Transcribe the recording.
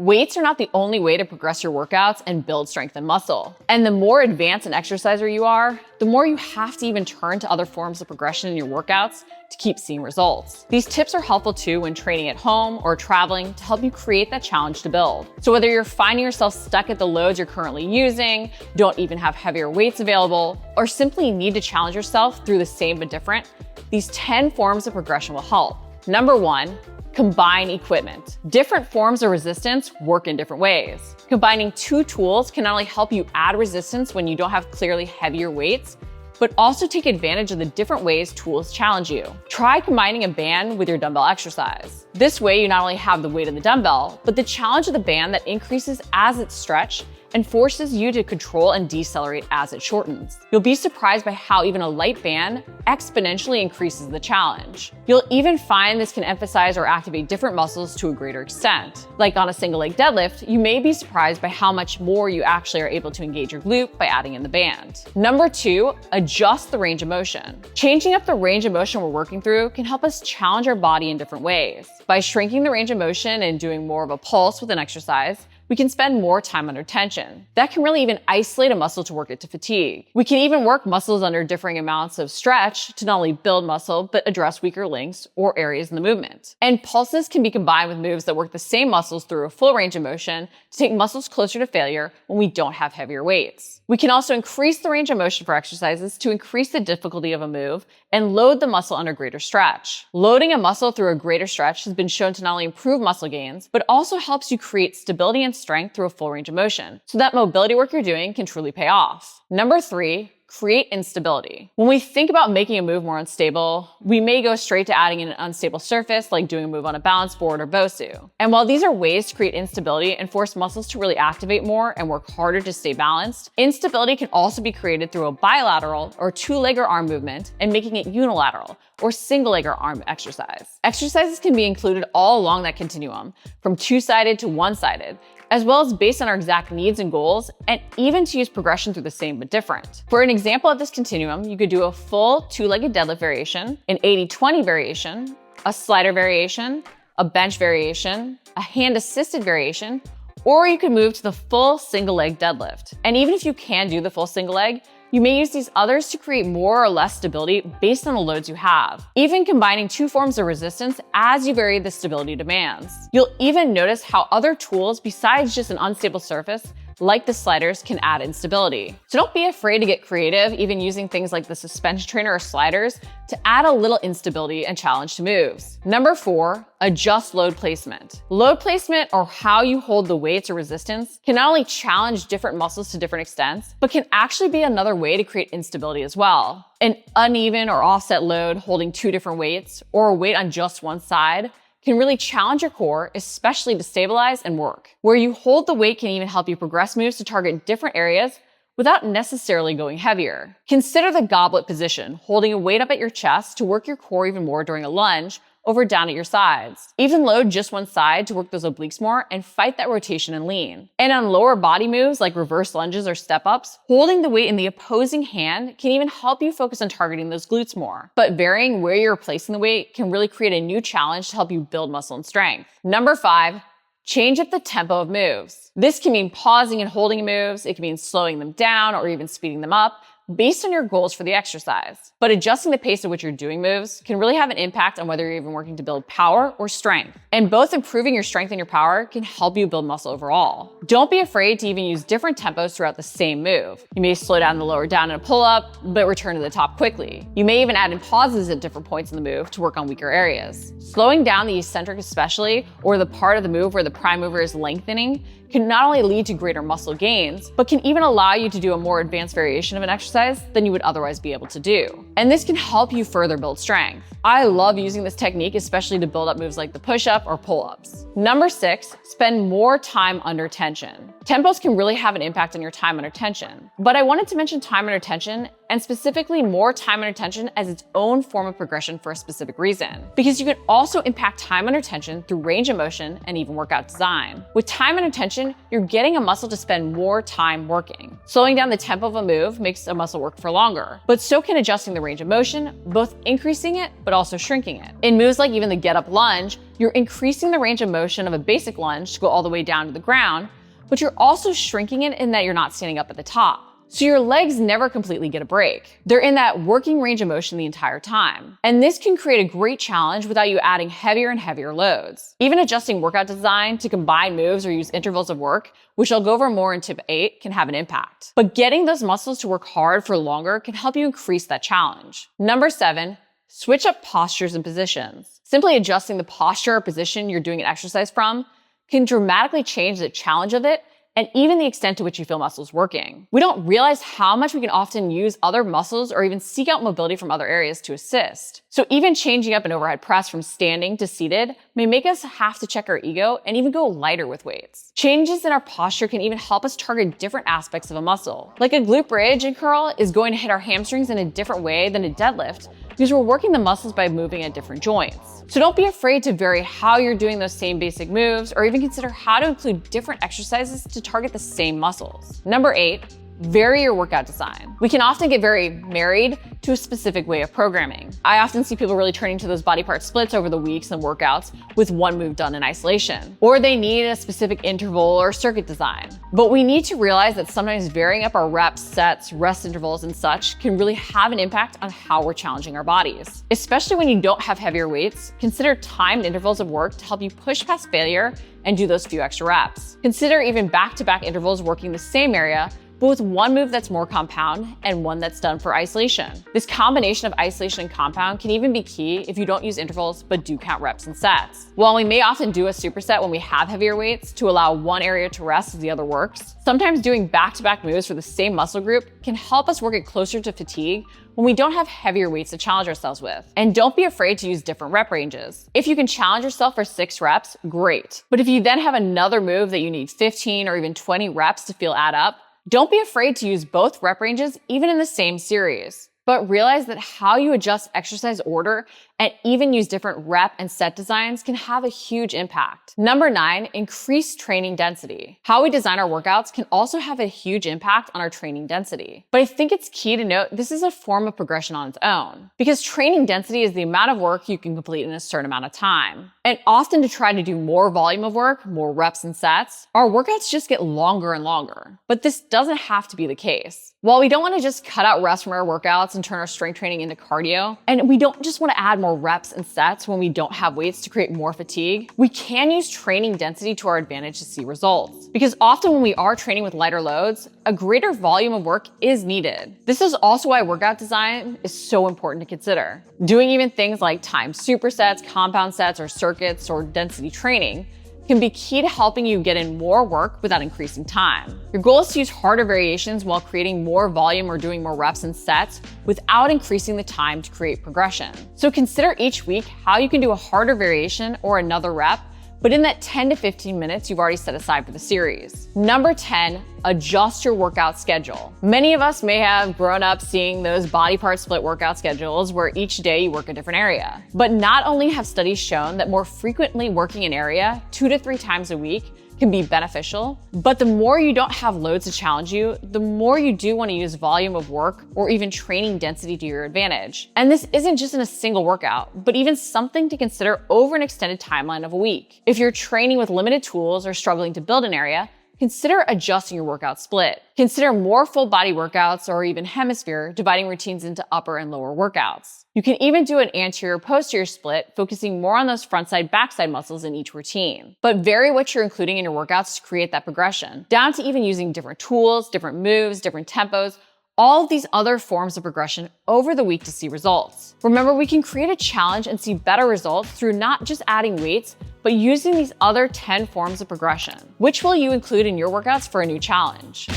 Weights are not the only way to progress your workouts and build strength and muscle. And the more advanced an exerciser you are, the more you have to even turn to other forms of progression in your workouts to keep seeing results. These tips are helpful too when training at home or traveling to help you create that challenge to build. So whether you're finding yourself stuck at the loads you're currently using, don't even have heavier weights available, or simply need to challenge yourself through the same but different, these 10 forms of progression will help. Number 1, combine equipment. Different forms of resistance work in different ways. Combining 2 tools can not only help you add resistance when you don't have clearly heavier weights, but also take advantage of the different ways tools challenge you. Try combining a band with your dumbbell exercise. This way, you not only have the weight of the dumbbell, but the challenge of the band that increases as it's stretched and forces you to control and decelerate as it shortens. You'll be surprised by how even a light band exponentially increases the challenge. You'll even find this can emphasize or activate different muscles to a greater extent. Like on a single leg deadlift, you may be surprised by how much more you actually are able to engage your glute by adding in the band. Number 2, adjust the range of motion. Changing up the range of motion we're working through can help us challenge our body in different ways. By shrinking the range of motion and doing more of a pulse with an exercise, we can spend more time under tension. That can really even isolate a muscle to work it to fatigue. We can even work muscles under differing amounts of stretch to not only build muscle, but address weaker links or areas in the movement. And pulses can be combined with moves that work the same muscles through a full range of motion to take muscles closer to failure when we don't have heavier weights. We can also increase the range of motion for exercises to increase the difficulty of a move and load the muscle under greater stretch. Loading a muscle through a greater stretch has been shown to not only improve muscle gains, but also helps you create stability and strength through a full range of motion, so that mobility work you're doing can truly pay off. Number 3, create instability. When we think about making a move more unstable, we may go straight to adding in an unstable surface like doing a move on a balance board or BOSU. And while these are ways to create instability and force muscles to really activate more and work harder to stay balanced, instability can also be created through a bilateral or 2-leg or arm movement and making it unilateral or single-leg or arm exercise. Exercises can be included all along that continuum, from 2-sided to 1-sided, as well as based on our exact needs and goals, and even to use progression through the same but different. For an example of this continuum, you could do a full 2-legged deadlift variation, an 80-20 variation, a slider variation, a bench variation, a hand-assisted variation, or you could move to the full single-leg deadlift. And even if you can do the full single leg, you may use these others to create more or less stability based on the loads you have, even combining 2 forms of resistance as you vary the stability demands. You'll even notice how other tools besides just an unstable surface, like the sliders, can add instability. So don't be afraid to get creative, even using things like the suspension trainer or sliders to add a little instability and challenge to moves. Number 4, adjust load placement. Load placement, or how you hold the weights or resistance, can not only challenge different muscles to different extents, but can actually be another way to create instability as well. An uneven or offset load holding 2 different weights, or a weight on just one side, can really challenge your core, especially to stabilize and work. Where you hold the weight can even help you progress moves to target different areas without necessarily going heavier. Consider the goblet position, holding a weight up at your chest to work your core even more during a lunge, over down at your sides. Even load just one side to work those obliques more and fight that rotation and lean. And on lower body moves like reverse lunges or step-ups, holding the weight in the opposing hand can even help you focus on targeting those glutes more. But varying where you're placing the weight can really create a new challenge to help you build muscle and strength. Number 5, change up the tempo of moves. This can mean pausing and holding moves, it can mean slowing them down or even speeding them up, based on your goals for the exercise. But adjusting the pace at which you're doing moves can really have an impact on whether you're even working to build power or strength. And both improving your strength and your power can help you build muscle overall. Don't be afraid to even use different tempos throughout the same move. You may slow down the lower down in a pull-up, but return to the top quickly. You may even add in pauses at different points in the move to work on weaker areas. Slowing down the eccentric especially, or the part of the move where the prime mover is lengthening, can not only lead to greater muscle gains, but can even allow you to do a more advanced variation of an exercise than you would otherwise be able to do. And this can help you further build strength. I love using this technique, especially to build up moves like the push-up or pull-ups. Number 6, spend more time under tension. Tempos can really have an impact on your time under tension, but I wanted to mention time under tension, and specifically more time under tension, as its own form of progression for a specific reason. Because you can also impact time under tension through range of motion and even workout design. With time under tension, you're getting a muscle to spend more time working. Slowing down the tempo of a move makes a muscle work for longer, but so can adjusting the range of motion, both increasing it, but but also shrinking it. In moves like even the get up lunge, you're increasing the range of motion of a basic lunge to go all the way down to the ground, but you're also shrinking it in that you're not standing up at the top. So your legs never completely get a break. They're in that working range of motion the entire time. And this can create a great challenge without you adding heavier and heavier loads. Even adjusting workout design to combine moves or use intervals of work, which I'll go over more in tip 8, can have an impact. But getting those muscles to work hard for longer can help you increase that challenge. Number 7, switch up postures and positions. Simply adjusting the posture or position you're doing an exercise from can dramatically change the challenge of it and even the extent to which you feel muscles working. We don't realize how much we can often use other muscles or even seek out mobility from other areas to assist. So even changing up an overhead press from standing to seated may make us have to check our ego and even go lighter with weights. Changes in our posture can even help us target different aspects of a muscle. Like a glute bridge and curl is going to hit our hamstrings in a different way than a deadlift because we're working the muscles by moving at different joints. So don't be afraid to vary how you're doing those same basic moves or even consider how to include different exercises to target the same muscles. Number 8, vary your workout design. We can often get very married to a specific way of programming. I often see people really turning to those body part splits over the weeks and workouts with one move done in isolation. Or they need a specific interval or circuit design. But we need to realize that sometimes varying up our reps, sets, rest intervals, and such can really have an impact on how we're challenging our bodies. Especially when you don't have heavier weights, consider timed intervals of work to help you push past failure and do those few extra reps. Consider even back-to-back intervals working the same area, but with one move that's more compound and one that's done for isolation. This combination of isolation and compound can even be key if you don't use intervals but do count reps and sets. While we may often do a superset when we have heavier weights to allow one area to rest as the other works, sometimes doing back-to-back moves for the same muscle group can help us work it closer to fatigue when we don't have heavier weights to challenge ourselves with. And don't be afraid to use different rep ranges. If you can challenge yourself for 6 reps, great. But if you then have another move that you need 15 or even 20 reps to feel add up, don't be afraid to use both rep ranges even in the same series. But realize that how you adjust exercise order and even use different rep and set designs can have a huge impact. Number 9, increase training density. How we design our workouts can also have a huge impact on our training density. But I think it's key to note this is a form of progression on its own, because training density is the amount of work you can complete in a certain amount of time. And often to try to do more volume of work, more reps and sets, our workouts just get longer and longer. But this doesn't have to be the case. While we don't want to just cut out rest from our workouts and turn our strength training into cardio, and we don't just want to add more reps and sets when we don't have weights to create more fatigue, we can use training density to our advantage to see results. Because often when we are training with lighter loads, a greater volume of work is needed. This is also why workout design is so important to consider. Doing even things like timed supersets, compound sets, or circuits, or density training can be key to helping you get in more work without increasing time. Your goal is to use harder variations while creating more volume or doing more reps and sets without increasing the time to create progression. So consider each week how you can do a harder variation or another rep, but in that 10 to 15 minutes you've already set aside for the series. Number 10, adjust your workout schedule. Many of us may have grown up seeing those body part split workout schedules where each day you work a different area. But not only have studies shown that more frequently working an area 2 to 3 times a week can be beneficial, but the more you don't have loads to challenge you, the more you do want to use volume of work or even training density to your advantage. And this isn't just in a single workout, but even something to consider over an extended timeline of a week. If you're training with limited tools or struggling to build an area, consider adjusting your workout split. Consider more full body workouts or even hemisphere, dividing routines into upper and lower workouts. You can even do an anterior-posterior split, focusing more on those front-side, backside muscles in each routine. But vary what you're including in your workouts to create that progression, down to even using different tools, different moves, different tempos, all of these other forms of progression over the week to see results. Remember, we can create a challenge and see better results through not just adding weights, but using these other 10 forms of progression. Which will you include in your workouts for a new challenge?